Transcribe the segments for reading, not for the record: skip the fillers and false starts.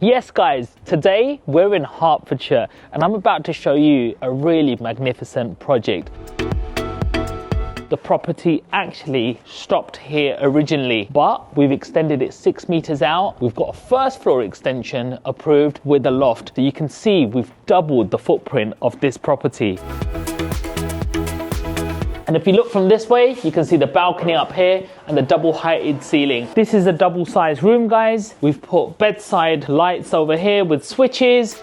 Yes guys, today we're in Hertfordshire and I'm about to show you a really magnificent project. The property actually stopped here originally, but we've extended it 6 meters out. We've got a first floor extension approved with a loft. So you can see we've doubled the footprint of this property. And if you look from this way, you can see the balcony up here and the double heighted ceiling. This is a double sized room, guys. We've put bedside lights over here with switches.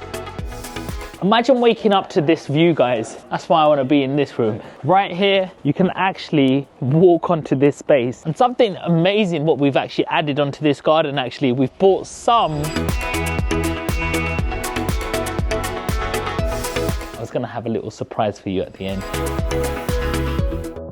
Imagine waking up to this view, guys. That's why I want to be in this room. Right here, you can actually walk onto this space. And something amazing what we've actually added onto this garden, actually, we've bought some. I was going to have a little surprise for you at the end.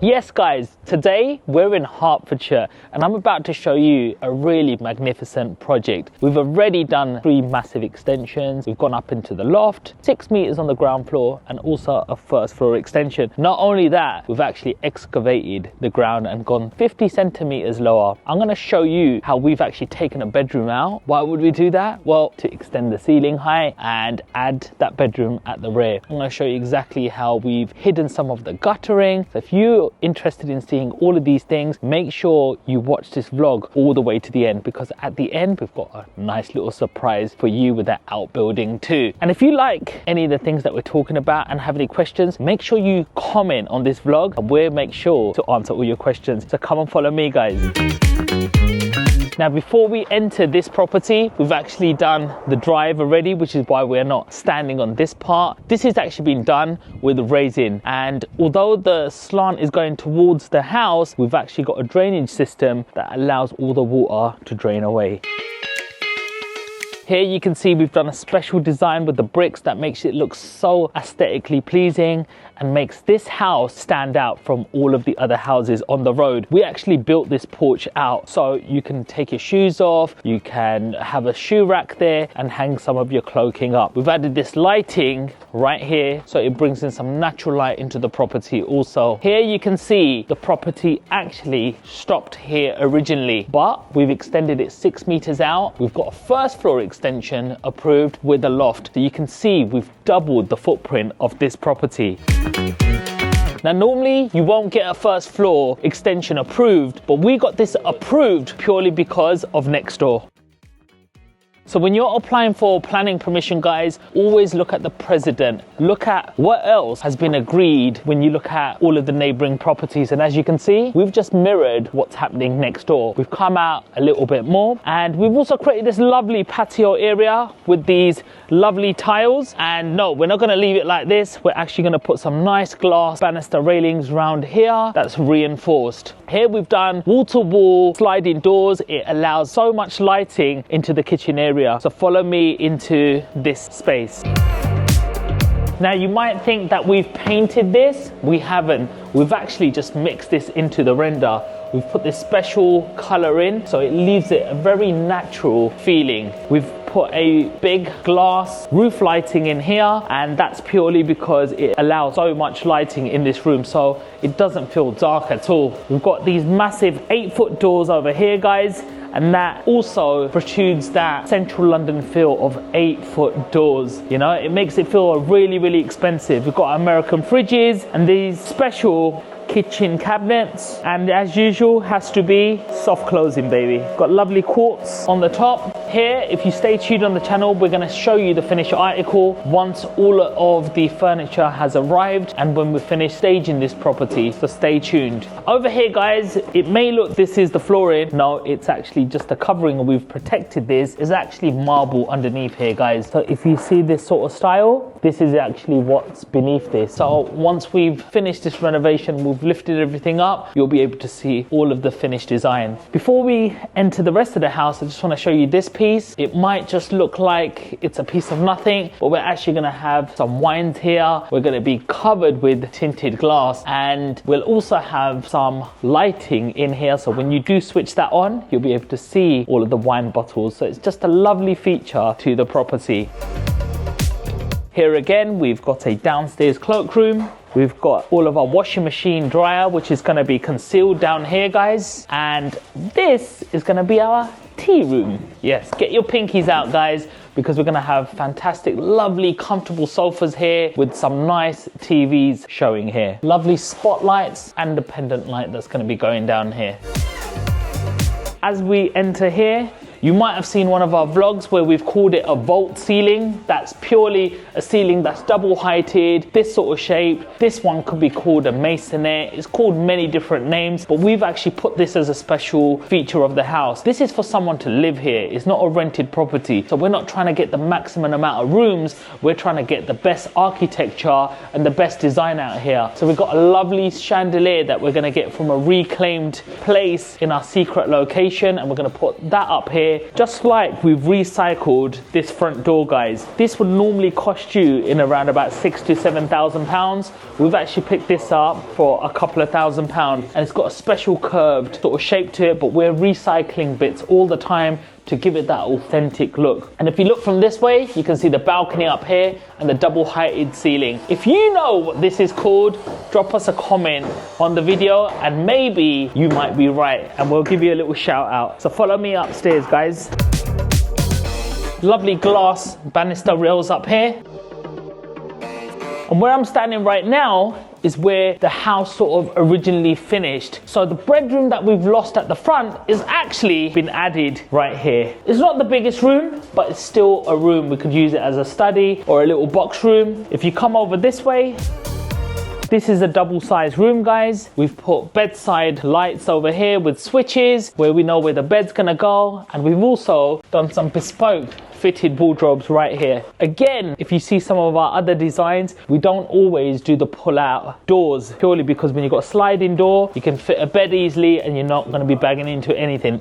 Yes guys, today we're in Hertfordshire and I'm about to show you a really magnificent project. We've already done 3 massive extensions. We've gone up into the loft, 6 meters on the ground floor and also a first floor extension. Not only that, we've actually excavated the ground and gone 50 centimeters lower. I'm going to show you how we've actually taken a bedroom out. Why would we do that? Well, to extend the ceiling height and add that bedroom at the rear. I'm going to show you exactly how we've hidden some of the guttering. So if you're interested in seeing all of these things, make sure you watch this vlog all the way to the end, because at the end we've got a nice little surprise for you with that outbuilding too. And if you like any of the things that we're talking about and have any questions, make sure you comment on this vlog and we'll make sure to answer all your questions. So come and follow me, guys. Now, before we enter this property, we've actually done the drive already, which is why we're not standing on this part. This has actually been done with Resin, and although the slant is going towards the house, we've actually got a drainage system that allows all the water to drain away. Here you can see we've done a special design with the bricks that makes it look so aesthetically pleasing and makes this house stand out from all of the other houses on the road. We actually built this porch out so you can take your shoes off, you can have a shoe rack there and hang some of your clothing up. We've added this lighting right here so it brings in some natural light into the property also. Here you can see the property actually stopped here originally, but we've extended it 6 meters out. We've got a first floor extension approved with a loft. So you can see we've doubled the footprint of this property. Now normally you won't get a first floor extension approved, but we got this approved purely because of next door. So when you're applying for planning permission, guys, always look at the precedent. Look at what else has been agreed when you look at all of the neighboring properties. And as you can see, we've just mirrored what's happening next door. We've come out a little bit more and we've also created this lovely patio area with these lovely tiles. And no, we're not going to leave it like this. We're actually going to put some nice glass banister railings around here that's reinforced. Here we've done wall-to-wall sliding doors. It allows so much lighting into the kitchen area. So follow me into this space. Now you might think that we've painted this. We haven't. We've actually just mixed this into the render. We've put this special color in so it leaves it a very natural feeling. We've put a big glass roof lighting in here, and that's purely because it allows so much lighting in this room so it doesn't feel dark at all. We've got these massive 8-foot doors over here, guys, and that also protrudes that central London feel of 8-foot doors. You know, it makes it feel really, really expensive. We've got American fridges and these special kitchen cabinets, and as usual has to be soft closing, baby. Got lovely quartz on the top. Here, if you stay tuned on the channel, we're going to show you the finished article once all of the furniture has arrived and when we finish staging this property, so stay tuned. Over here, guys, it may look this is the flooring. No, it's actually just the covering, and we've protected this. Is actually marble underneath here, guys. So if you see this sort of style, this is actually what's beneath this. So once we've finished this renovation, we've lifted everything up, you'll be able to see all of the finished design. Before we enter the rest of the house, I just want to show you this piece. It might just look like it's a piece of nothing, but we're actually going to have some wines here. We're going to be covered with tinted glass, and we'll also have some lighting in here, so when you do switch that on, you'll be able to see all of the wine bottles. So it's just a lovely feature to the property. Here again, we've got a downstairs cloakroom. We've got all of our washing machine dryer, which is going to be concealed down here, guys. And this is going to be our tea room. Yes, get your pinkies out, guys, because we're going to have fantastic, lovely, comfortable sofas here with some nice TVs showing here. Lovely spotlights and the pendant light that's going to be going down here. As we enter here, you might have seen one of our vlogs where we've called it a vault ceiling. That's purely a ceiling that's double heighted, this sort of shape. This one could be called a masonette. It's called many different names, but we've actually put this as a special feature of the house. This is for someone to live here. It's not a rented property. So we're not trying to get the maximum amount of rooms. We're trying to get the best architecture and the best design out here. So we've got a lovely chandelier that we're gonna get from a reclaimed place in our secret location, and we're gonna put that up here. Just like we've recycled this front door, guys. This would normally cost you in around about £6,000 to £7,000. We've actually picked this up for a couple of £1,000s, and it's got a special curved sort of shape to it, but we're recycling bits all the time to give it that authentic look. And if you look from this way, you can see the balcony up here and the double heighted ceiling. If you know what this is called, drop us a comment on the video and maybe you might be right and we'll give you a little shout out. So follow me upstairs, guys. Lovely glass banister rails up here. And where I'm standing right now is where the house sort of originally finished. So the bedroom that we've lost at the front is actually been added right here. It's not the biggest room, but it's still a room. We could use it as a study or a little box room. If you come over this way, this is a double-sized room, guys. We've put bedside lights over here with switches where we know where the bed's gonna go. And we've also done some bespoke fitted wardrobes right here. Again, if you see some of our other designs, we don't always do the pull-out doors, purely because when you've got a sliding door, you can fit a bed easily and you're not gonna be bagging into anything.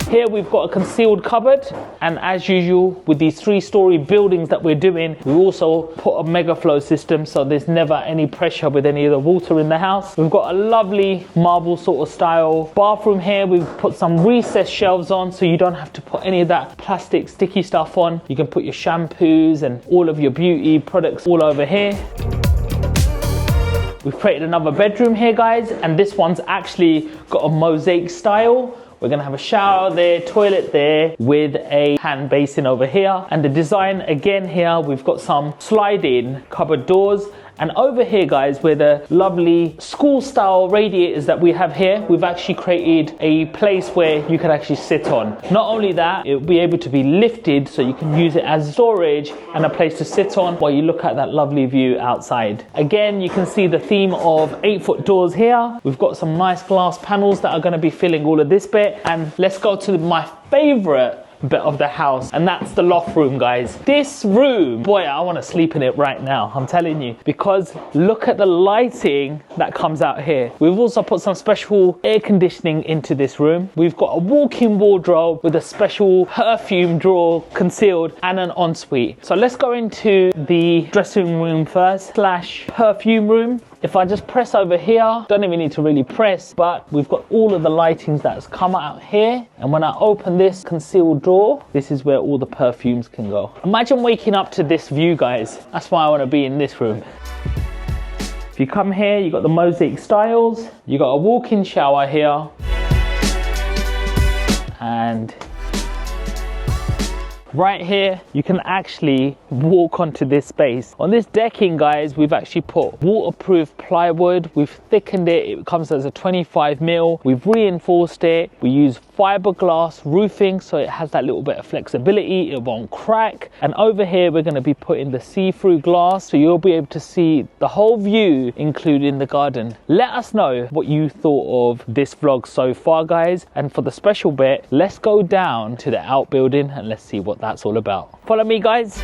Here we've got a concealed cupboard, and as usual with these 3-story buildings that we're doing, we also put a mega flow system so there's never any pressure with any of the water in the house. We've got a lovely marble sort of style bathroom here. We've put some recessed shelves on so you don't have to put any of that plastic sticky stuff on. You can put your shampoos and all of your beauty products all over here. We've created another bedroom here, guys, and this one's actually got a mosaic style. We're gonna have a shower there, toilet there, with a hand basin over here. And the design again here, we've got some sliding cupboard doors. And over here, guys, where the lovely school style radiators that we have here, we've actually created a place where you can actually sit on. Not only that, it'll be able to be lifted so you can use it as storage and a place to sit on while you look at that lovely view outside. Again, you can see the theme of 8-foot doors here. We've got some nice glass panels that are going to be filling all of this bit. And let's go to my favorite bit of the house, and that's the loft room, guys. This room, boy, I want to sleep in it right now, I'm telling you, because look at the lighting that comes out here. We've also put some special air conditioning into this room. We've got a walk-in wardrobe with a special perfume drawer concealed and an ensuite. So let's go into the dressing room first / perfume room. If I just press over here, don't even need to really press, but we've got all of the lightings that's come out here. And when I open this concealed door, this is where all the perfumes can go. Imagine waking up to this view, guys. That's why I want to be in this room. If you come here, you got the mosaic styles. You got a walk-in shower here. And right here, you can actually walk onto this space. On this decking, guys, we've actually put waterproof plywood. We've thickened it. It comes as a 25mm. We've reinforced it. We use fiberglass roofing, so it has that little bit of flexibility. It won't crack. And over here, we're going to be putting the see-through glass, so you'll be able to see the whole view, including the garden. Let us know what you thought of this vlog so far, guys. And for the special bit, let's go down to the outbuilding and let's see what that's all about. Follow me, guys.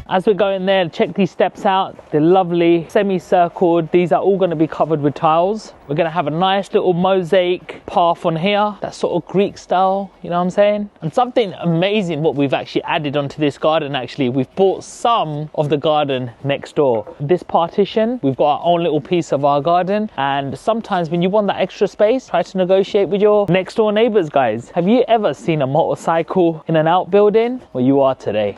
As we go in there, check these steps out. They're lovely, semi-circled. These are all going to be covered with tiles. We're going to have a nice little mosaic path on here. That sort of Greek style, you know what I'm saying? And something amazing what we've actually added onto this garden, actually. We've bought some of the garden next door. This partition, we've got our own little piece of our garden. And sometimes when you want that extra space, try to negotiate with your next door neighbors, guys. Have you ever seen a motorcycle in an outbuilding? Well, you are today.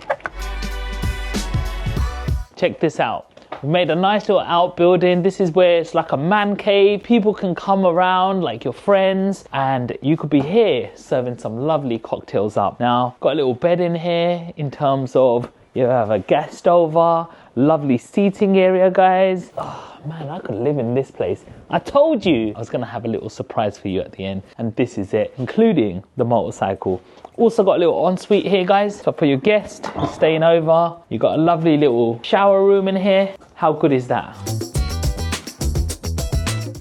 Check this out. We made a nice little outbuilding. This is where it's like a man cave. People can come around, like your friends, and you could be here serving some lovely cocktails up. Now, got a little bed in here in terms of you have a guest over, lovely seating area, guys. Oh man, I could live in this place. I told you I was gonna have a little surprise for you at the end, and this is it, including the motorcycle. Also got a little ensuite here, guys. So for your guest staying over, you got a lovely little shower room in here. How good is that?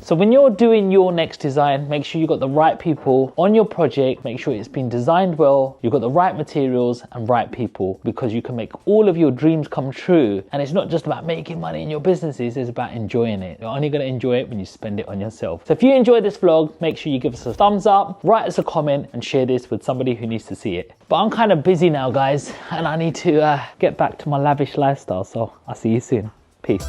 So when you're doing your next design, make sure you've got the right people on your project, make sure it's been designed well, you've got the right materials and right people, because you can make all of your dreams come true. And it's not just about making money in your businesses, it's about enjoying it. You're only gonna enjoy it when you spend it on yourself. So if you enjoyed this vlog, make sure you give us a thumbs up, write us a comment and share this with somebody who needs to see it. But I'm kind of busy now, guys, and I need to get back to my lavish lifestyle. So I'll see you soon. Peace.